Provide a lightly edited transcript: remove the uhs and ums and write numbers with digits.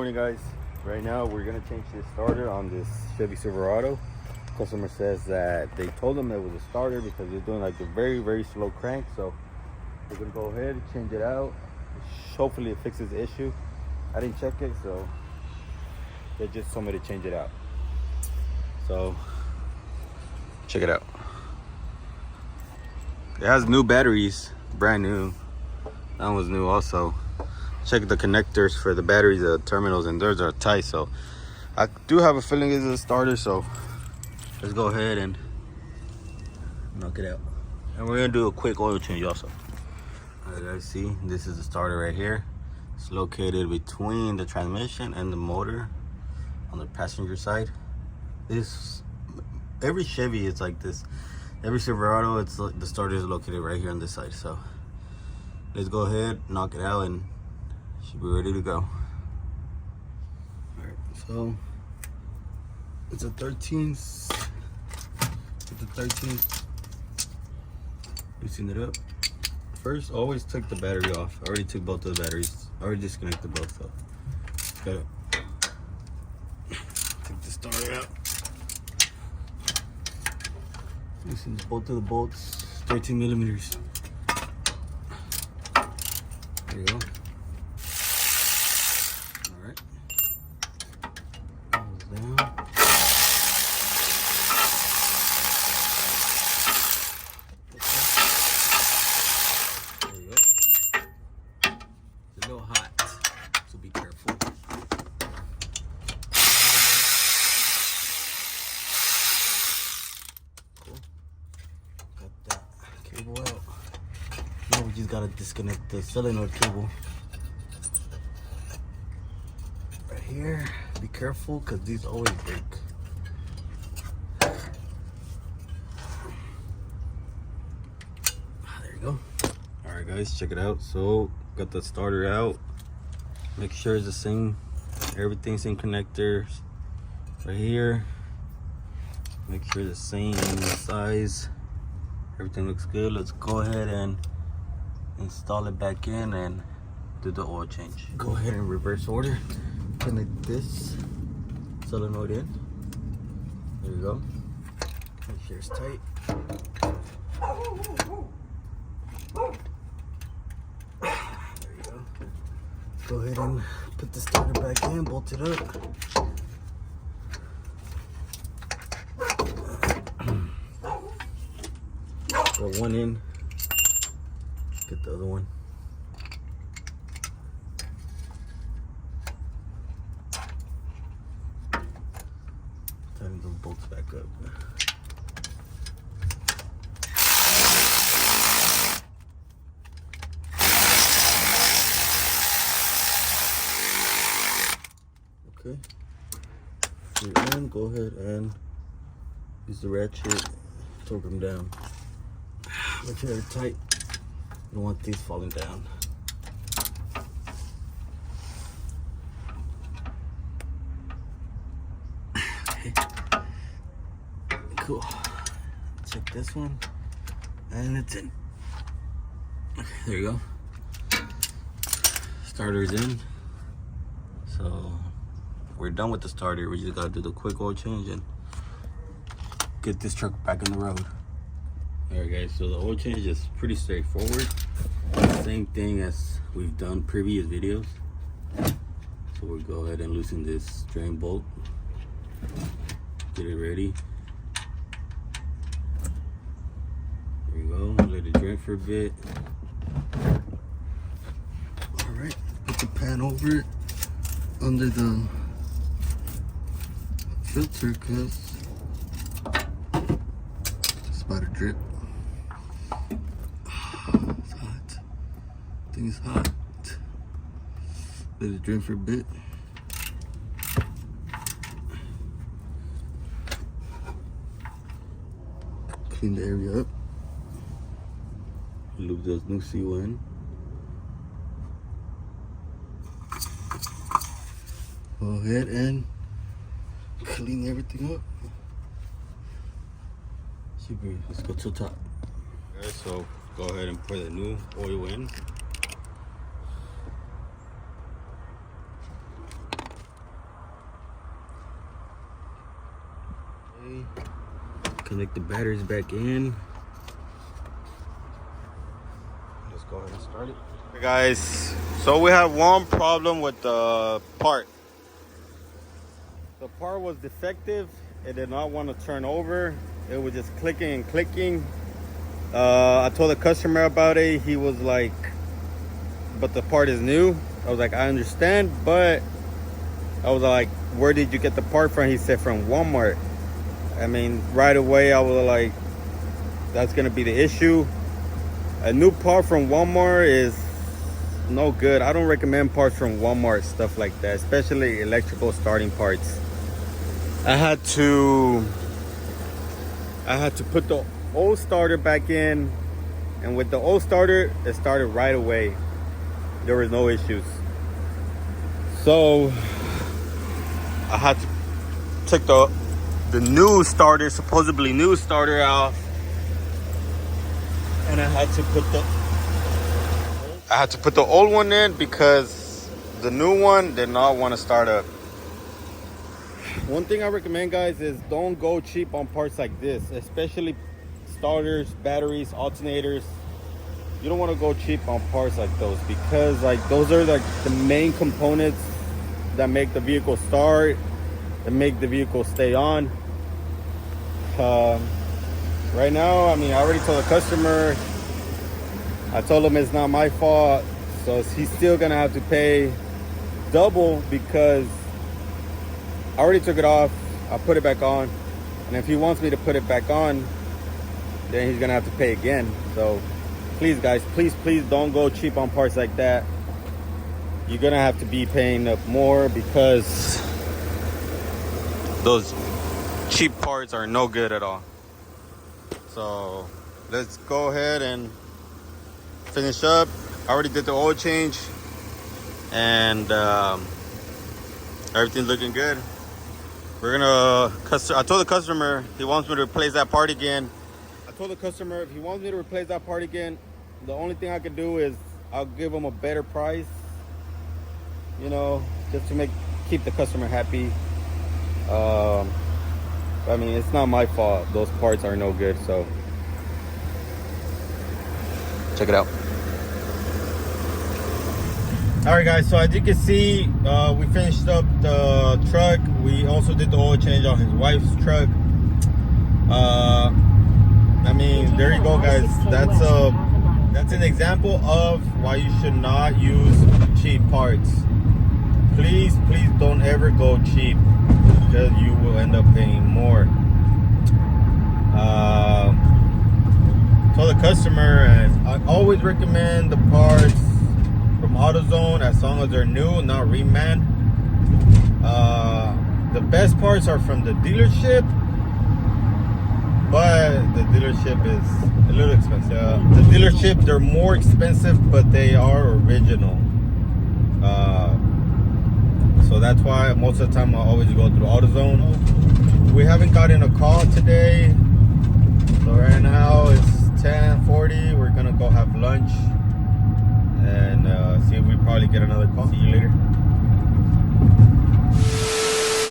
morning, guys. Right now we're gonna change this starter on this Chevy Silverado. Customer says that they told them it was a starter because they're doing like a very slow crank, so we're gonna go ahead and change it out. Hopefully it fixes the issue. I didn't check it, so they just told me to change it out. So check it out. It has new batteries, brand new. That one was new also. Check the connectors for the batteries, the terminals, and theirs are tight, so I do have a feeling it's a starter. So let's go ahead and knock it out, and we're gonna do a quick oil change also. All right, guys, see, this is the starter right here. It's located between the transmission and the motor on the passenger side. Every Chevy is like this. Every Silverado, it's the starter is located right here on this side. So let's go ahead, knock it out, and should be ready to go. All right, so it's a 13. It's a 13. Loosen it up. First, always take the battery off. I already took both of the batteries. I already disconnected both. So gotta take the starter out. Loosen both of the bolts. 13 millimeters. There you go. Down. There you go. It's a little hot, so be careful. Cool. Got that cable out. Now we just gotta disconnect the solenoid cable. Right here. Be careful, because these always break. There you go. All right, guys, check it out. So got the starter out. Make sure it's the same, everything same connectors right here. Make sure it's the same size. Everything looks good. Let's go ahead and install it back in and do the oil change. Go ahead and reverse order. Connect this solenoid in. There you go. Make sure it's tight. There you go. Go ahead and put the starter back in, bolt it up. Put one in. Get the other one. Tighten those bolts back up. Okay. You're in. Go ahead and use the ratchet, torque them down. Make sure they're tight. You don't want these falling down. Cool. Check this one, and it's in. Okay, there you go. Starter's in. So we're done with the starter. We just gotta do the quick oil change and get this truck back on the road. All right, guys. So the oil change is pretty straightforward. Same thing as we've done previous videos. So we'll go ahead and loosen this drain bolt. Get it ready. Let it drain for a bit. All right, put the pan over it under the filter, because it's about to drip. It's hot. Thing's hot. Let it drain for a bit. Clean the area up. Lube those new seal in. Go ahead and clean everything up. Super. Let's go to the top. Okay, so go ahead and pour the new oil in. connect the batteries back in. Let's go ahead and start it. Hey guys, so we have one problem with the part. The part was defective. It did not want to turn over. It was just clicking and clicking. I told the customer about it. He was like, but the part is new. I was like, I understand, but I was like, where did you get the part from? He said from Walmart. I mean, right away I was like, that's gonna be the issue. A new part from Walmart is no good. I don't recommend parts from Walmart, stuff like that, especially electrical starting parts. I had to put the old starter back in, and with the old starter, it started right away. There was no issues. So I had to take the new starter, supposedly new starter, out, and I had to put the old one in because the new one did not want to start up. One thing I recommend, guys, is don't go cheap on parts like this, especially starters, batteries, alternators. You don't want to go cheap on parts like those, because like those are like the main components that make the vehicle start, that make the vehicle stay on. Right now, I mean, I already told the customer, I told him it's not my fault, so he's still gonna have to pay double because I already took it off. I put it back on, and if he wants me to put it back on, then he's gonna have to pay again. So please, guys, please don't go cheap on parts like that. You're gonna have to be paying up more because those cheap parts are no good at all. So let's go ahead and finish up. I already did the oil change, and everything's looking good. We're gonna I told the customer he wants me to replace that part again. I told the customer if he wants me to replace that part again, the only thing I could do is I'll give him a better price, you know, just to keep the customer happy. I mean, it's not my fault. Those parts are no good, so check it out. All right, guys, so as you can see, we finished up the truck. We also did the oil change on his wife's truck. I mean, there you go, guys. That's an example of why you should not use cheap parts. Please don't ever go cheap, because you will end up paying more. Tell the customer, and I always recommend the parts from AutoZone as long as they're new, not reman. The best parts are from the dealership, but the dealership is a little expensive. The dealership, they're more expensive, but they are original. So that's why most of the time I always go through AutoZone. We haven't gotten a call today, so right now it's 10:40. We're gonna go have lunch and see if we probably get another call. See you later.